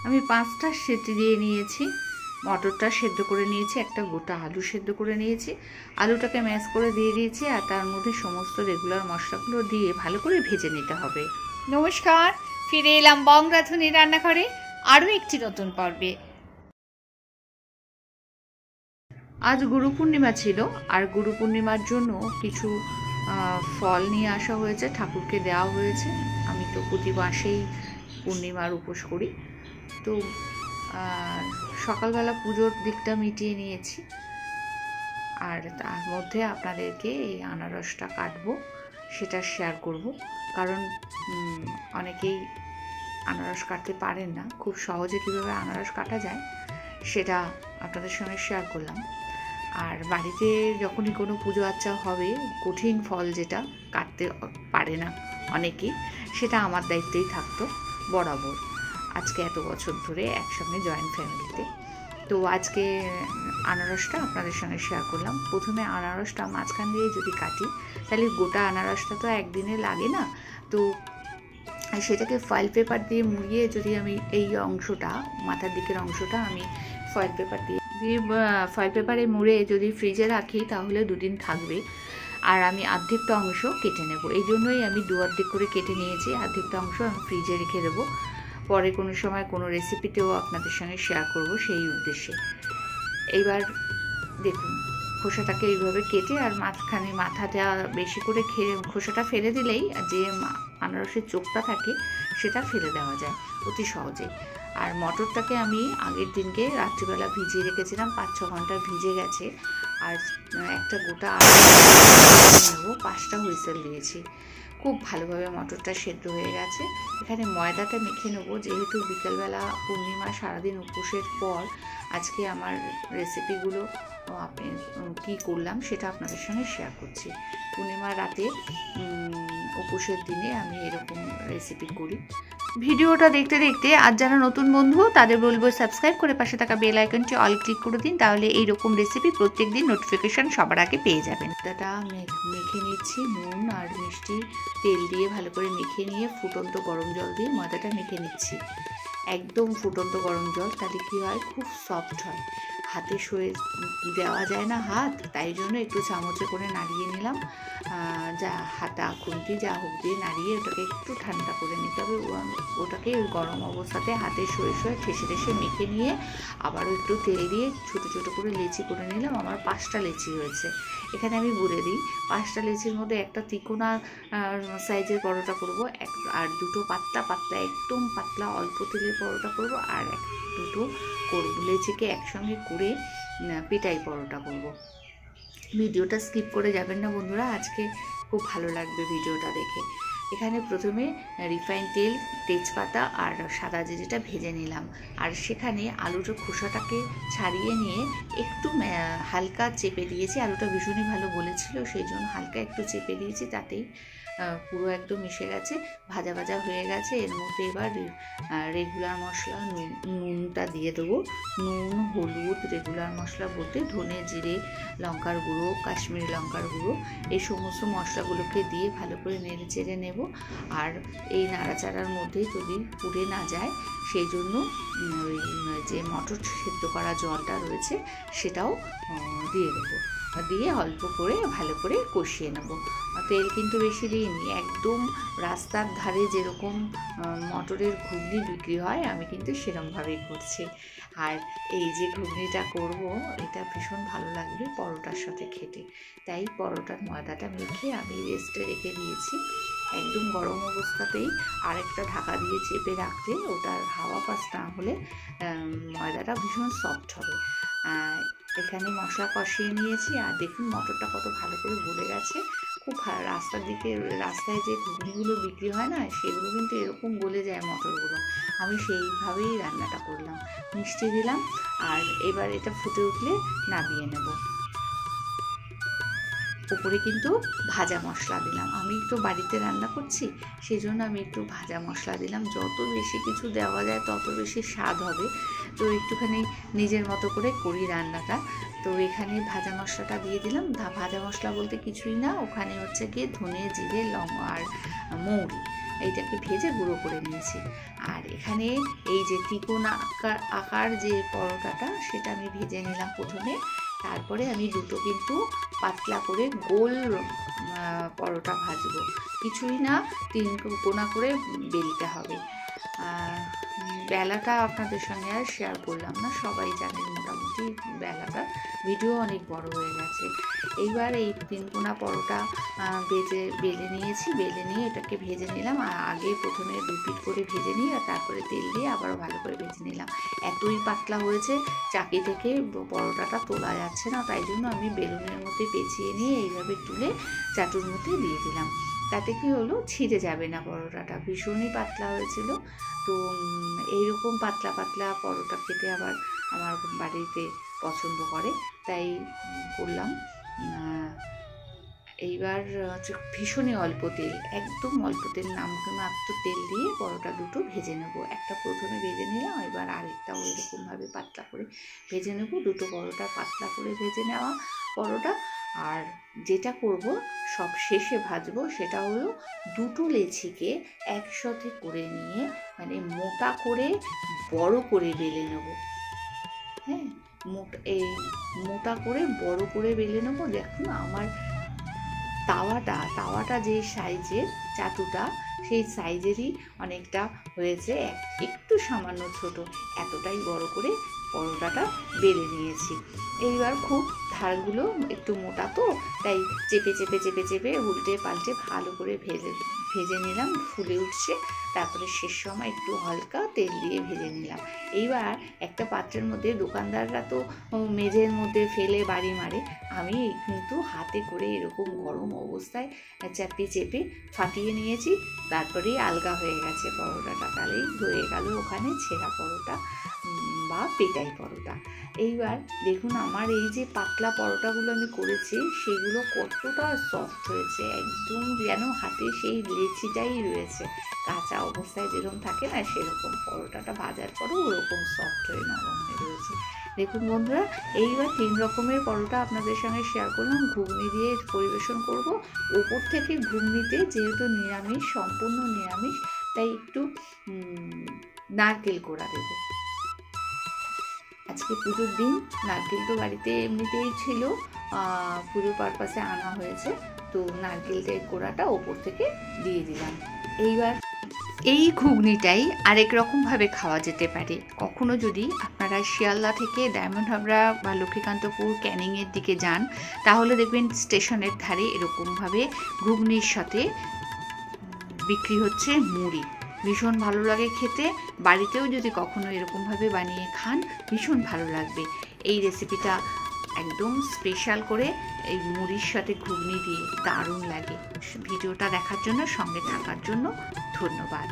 আমি 5টা সিটি দিয়ে নিয়েছি। মটরটা সেদ্ধ করে নিয়েছি, একটা গোটা আলু সেদ্ধ করে নিয়েছি, আলুটাকে ম্যাশ করে দিয়ে দিয়েছি, আর তার মধ্যে সমস্ত রেগুলার মশলাগুলো দিয়ে ভালো করে ভেজে নিতে হবে। নমস্কার, ফিরে এলাম বং রাঁধুনি রান্নাঘরে আরও একটি নতুন পর্বে। আজ গুরু পূর্ণিমা ছিল, আর গুরু পূর্ণিমার জন্য কিছু ফল নিয়ে আসা হয়েছে, ঠাকুরকে দেওয়া হয়েছে। আমি তো প্রতি মাসেই পূর্ণিমার উপোস করি, তো সকালবেলা পুজোর দিকটা মিটিয়ে নিয়েছি। আর তার মধ্যে আপনাদেরকে এই আনারসটা কাটবো, সেটা শেয়ার করব। কারণ অনেকেই আনারস কাটতে পারেন না, খুব সহজে কীভাবে আনারস কাটা যায় সেটা আপনাদের সঙ্গে শেয়ার করলাম। আর বাড়িতে যখনই কোনো পুজো আচ্চা হবে, কঠিন ফল যেটা কাটতে পারে না অনেকেই, সেটা আমার দায়িত্বেই থাকতো বরাবর, আজকে এত বছর ধরে একসঙ্গে জয়েন্ট ফ্যামিলিতে। তো আজকে আনারসটা আপনাদের সঙ্গে শেয়ার করলাম। প্রথমে আনারসটা মাঝখান দিয়ে যদি কাটি, তাহলে গোটা আনারসটা তো একদিনে লাগে না, তো সেটাকে ফয়েল পেপার দিয়ে মুড়িয়ে যদি আমি এই অংশটা, মাথার দিকের অংশটা আমি ফয়েল পেপার দিয়ে ফয়েল পেপারে মুড়ে যদি ফ্রিজে রাখি তাহলে 2 দিন থাকবে। আর আমি অর্ধেকটা অংশ কেটে নেব, এই জন্যই আমি 2 অর্ধেক করে কেটে নিয়েছি। অর্ধেকটা অংশ আমি ফ্রিজে রেখে দেবো, পরে কোনো সময় কোনো রেসিপিতেও আপনাদের সঙ্গে শেয়ার করব সেই উদ্দেশ্যে। এইবার দেখুন, খোসাটাকে এইভাবে কেটে, আর মাঝখানে মাথাটা বেশি করে খোসাটা ফেলে দিলেই যে আনারসের চোখটা থাকে সেটা ফেলে দেওয়া যায় অতি সহজে। আর মটরটাকে আমি আগের দিনকে রাত্রিবেলা ভিজিয়ে রেখেছিলাম, 5-6 ঘন্টা ভিজে গেছে। আর একটা গোটা নেব, 5টা হুইসেল দিয়েছি, খুব ভালোভাবে মটরটা সেদ্ধ হয়ে গেছে। এখানে ময়দাটা মেখে নেবো, যেহেতু বিকেলবেলা পূর্ণিমা সারাদিন উপোসের পর আজকে আমার রেসিপিগুলো আপনি কী করলাম সেটা আপনাদের সঙ্গে শেয়ার করছি। পূর্ণিমা রাতে উপোসের দিনে আমি এরকম রেসিপি করি। ভিডিওটা দেখতে দেখতে আর যারা নতুন বন্ধু তাদের বলবো সাবস্ক্রাইব করে পাশে থাকা বেল আইকনটি অল ক্লিক করে দিন, তাহলে এইরকম রেসিপি প্রত্যেক দিন নোটিফিকেশন সবার আগে পেয়ে যাবেন। এটা মেখে নিচ্ছি, নুন আর মিষ্টি তেল দিয়ে ভালো করে মেখে নিয়ে ফুটন্ত গরম জল দিয়ে ময়দাটা মেখে নিচ্ছি। একদম ফুটন্ত গরম জল, তাহলে কী হয়, খুব সফট হয়, হাতে সয়ে দেওয়া যায় না হাত, তাই জন্য একটু চামচে করে নাড়িয়ে নিলাম, যা হাতা খুন্তি যা হোক দিয়ে নাড়িয়ে ওটাকে একটু ঠান্ডা করে নিতে হবে। ওটাকে ওই গরম অবস্থাতে হাতে সয়ে ঠেসে ঠেসে মেখে নিয়ে আবারও একটু তেল দিয়ে ছোটো ছোটো করে লেচি করে নিলাম। আমার 5টা লেচি হয়েছে। এখানে আমি বলে দিই, 5টা লেচির মধ্যে একটা তিকোনা সাইজের পরোটা করব, আর 2টো পাতলা পাতলা একদম পাতলা অল্প তেলের পরোটা করব, আর 2টো করব লেচিকে একসঙ্গে করে পেটাই পরোটা করব। ভিডিওটা স্কিপ করে যাবেন না বন্ধুরা, আজকে খুব ভালো লাগবে ভিডিওটা দেখে। এখানে প্রথমে রিফাইন তেল, তেজপাতা আর সাদা জিরেটা ভেজে নিলাম, আর সেখানে আলুর খোসাটাকে ছাড়িয়ে নিয়ে একটু হালকা চেপে দিয়েছি। আলুটা ভীষণই ভালো বলেছিল, সেই জন্য হালকা একটু চেপে দিয়েছি, তাতেই পুরো একদম মিশে গেছে, ভাজা ভাজা হয়ে গেছে। এর মধ্যে এবার রেগুলার মশলা নুনটা দিয়ে দেবো। নুন, হলুদ, রেগুলার মশলা বলতে ধনে, জিরে, লঙ্কার গুঁড়ো, কাশ্মীরি লঙ্কার গুঁড়ো, এই সমস্ত মশলাগুলোকে দিয়ে ভালো করে নেড়ে চেড়ে নেব। আর এই নাড়াচাড়ার মধ্যেই যদি পুড়ে না যায় সেই জন্য ওই যে মটর সেদ্ধ করা জলটা রয়েছে সেটাও দিয়ে দেবো, দিয়ে অল্প করে ভালো করে কষিয়ে নেব। তেল কিন্তু বেশি দিইনি, একদম রাস্তার ধারে যেরকম মটরের ঘুগনি বিক্রি হয় আমি কিন্তু সেরকমভাবেই করছি। আর এই যে ঘুগনিটা করব, এটা ভীষণ ভালো লাগবে পরোটার সাথে খেতে, তাই পরোটার ময়দাটা মেখে আমি রেস্টে রেখে দিয়েছি। একদম গরম অবস্থাতেই আরেকটা ঢাকা দিয়ে চেপে রাখলে ওটার হাওয়া পাস না হলে ময়দাটা ভীষণ সফট হবে। এখানে মশলা কষিয়ে নিয়েছি, আর দেখুন মটরটা কত ভালো করে গলে গেছে। খুব রাস্তায় যে ঘুগনিগুলো বিক্রি হয় না, সেগুলো কিন্তু এরকম গলে যায় মটরগুলো। আমি সেইভাবেই রান্নাটা করলাম, মিষ্টি দিলাম, আর এবার এটা ফুটে উঠলে নামিয়ে নেব। উপরে কিন্তু ভাজা মশলা দিলাম। আমি একটু বাড়িতে রান্না করছি, সেই জন্য আমি একটু ভাজা মশলা দিলাম। যত বেশি কিছু দেওয়া যায় তত বেশি স্বাদ হবে, তো একটুখানি নিজের মতো করে করি রান্নাটা। তো এখানে ভাজা মশলাটা দিয়ে দিলাম। ভাজা মশলা বলতে কিছুই না, ওখানে হচ্ছে গিয়ে ধনে, জিরে, লং আর মৌরি, এইটাকে ভেজে গুঁড়ো করে নিয়েছি। আর এখানে এই যে ত্রিকোণ আকার যে পরোটাটা, সেটা আমি ভেজে নিলাম প্রথমে। তারপরে আমি দুটো কিন্তু পাতলা করে গোল পরোটা ভাজবো, কিছুই না, 3 কোনা করে বেলতে হবে। বেলাটা আপনাদের সঙ্গে আর শেয়ার করলাম না, সবাই জানেন মোটামুটি বেলাটা, ভিডিও অনেক বড় হয়ে গেছে। এইবার এই 3 কোনা পরোটা বেলে নিয়েছি, বেলে নিয়ে এটাকে ভেজে নিলাম। আর আগে প্রথমে 2 পিঠ করে ভেজে নিই, আর তারপরে তেল দিয়ে আবারও ভালো করে ভেজে নিলাম। এতই পাতলা হয়েছে চাকি থেকে পরোটাটা তোলা যাচ্ছে না, তাই জন্য আমি বেলুনের মধ্যে পেঁচিয়ে নিয়ে এইভাবে তুলে চাটুর মধ্যে দিয়ে দিলাম। তাতে কি হলো, ছিঁড়ে যাবে না পরোটাটা, ভীষণই পাতলা হয়েছিল। তো এইরকম পাতলা পাতলা পরোটা খেতে আবার আমার বাড়িতে পছন্দ করে, তাই করলাম। এইবার ভীষণই অল্প তেল, একদম অল্প তেল, মাত্র তেল দিয়ে পরোটা দুটো ভেজে নেব। একটা প্রথমে ভেজে নিলাম, এবার আরেকটাও এরকমভাবে পাতলা করে ভেজে নেব। দুটো পরোটা পাতলা করে ভেজে নেওয়া পরোটা। আর যেটা করব সব শেষে ভাজবো, সেটা হলো দুটো লেচিকে একসাথে করে নিয়ে, মানে মোটা করে বড় করে বেলে নেব। হ্যাঁ, মোটা করে বড় করে বেলে নেবো। দেখুন আমার তাওয়াটা যে সাইজের, চাটুটা সেই সাইজেরই অনেকটা হয়েছে, একটু সামান্য ছোট, এতটাই বড় করে পরোটাটা বেলে নিয়েছি। এইবার খুব ধারগুলো একটু মোটা, তো তাই চেপে চেপে চেপে চেপে উল্টে পাল্টে ভালো করে ভেজে নিলাম, ফুলে উঠছে। তারপরে শেষ সময় একটু হালকা তেল দিয়ে ভেজে নিলাম। এইবার একটা পাত্রের মধ্যে, দোকানদাররা তো মেঝের মধ্যে ফেলে বাড়ি মারে, আমি কিন্তু হাতে করে এরকম গরম অবস্থায় চেপে চেপে ফাটিয়ে নিয়েছি। তারপরেই আলগা হয়ে গেছে পরোটাটা, তাহলেই হয়ে গেল ওখানে ছেঁড়া পরোটা বা পেটাই পরোটা। এইবার দেখুন আমার এই যে পাতলা পরোটাগুলো আমি করেছি, সেগুলো কতটা সফট হয়েছে, একদম যেন হাতে সেই লেচিটাই রয়েছে, কাঁচা অবস্থায় যেরকম থাকে না, সেরকম পরোটাটা ভাজার পরেও ওরকম সফট হয়ে নরম হয়ে রয়েছে। দেখুন বন্ধুরা, এইবার 3 রকমের পরোটা আপনাদের সঙ্গে শেয়ার করলাম। ঘুগনি দিয়ে পরিবেশন করব। ওপর থেকে ঘুগনিতে যেহেতু নিরামিষ, সম্পূর্ণ নিরামিষ, তাই একটু নারকেল কোড়া দেবো। আজকে পুজোর দিন, নারকেল তো বাড়িতে এমনিতেই ছিল, পুজো পারপাসে আনা হয়েছে, তো নারকেলটার কোড়াটা ওপর থেকে দিয়ে দিলাম। এইবার এই ঘুগনিটাই আরেক রকমভাবে খাওয়া যেতে পারে। কখনো যদি আপনারা শিয়ালদা থেকে ডায়মন্ড হাবড়া বা লক্ষ্মীকান্তপুর ক্যানিংয়ের দিকে যান, তাহলে দেখবেন স্টেশনের ধারে এরকমভাবে ঘুগনির সাথে বিক্রি হচ্ছে মুড়ি। ভীষণ ভালো লাগে খেতে। বাড়িতেও যদি কখনো এরকমভাবে বানিয়ে খান, ভীষণ ভালো লাগবে। এই রেসিপিটা একদম স্পেশাল করে এই মুড়ির সাথে ঘুগনি দিয়ে দারুণ লাগে। ভিডিওটা দেখার জন্য, সঙ্গে থাকার জন্য ধন্যবাদ।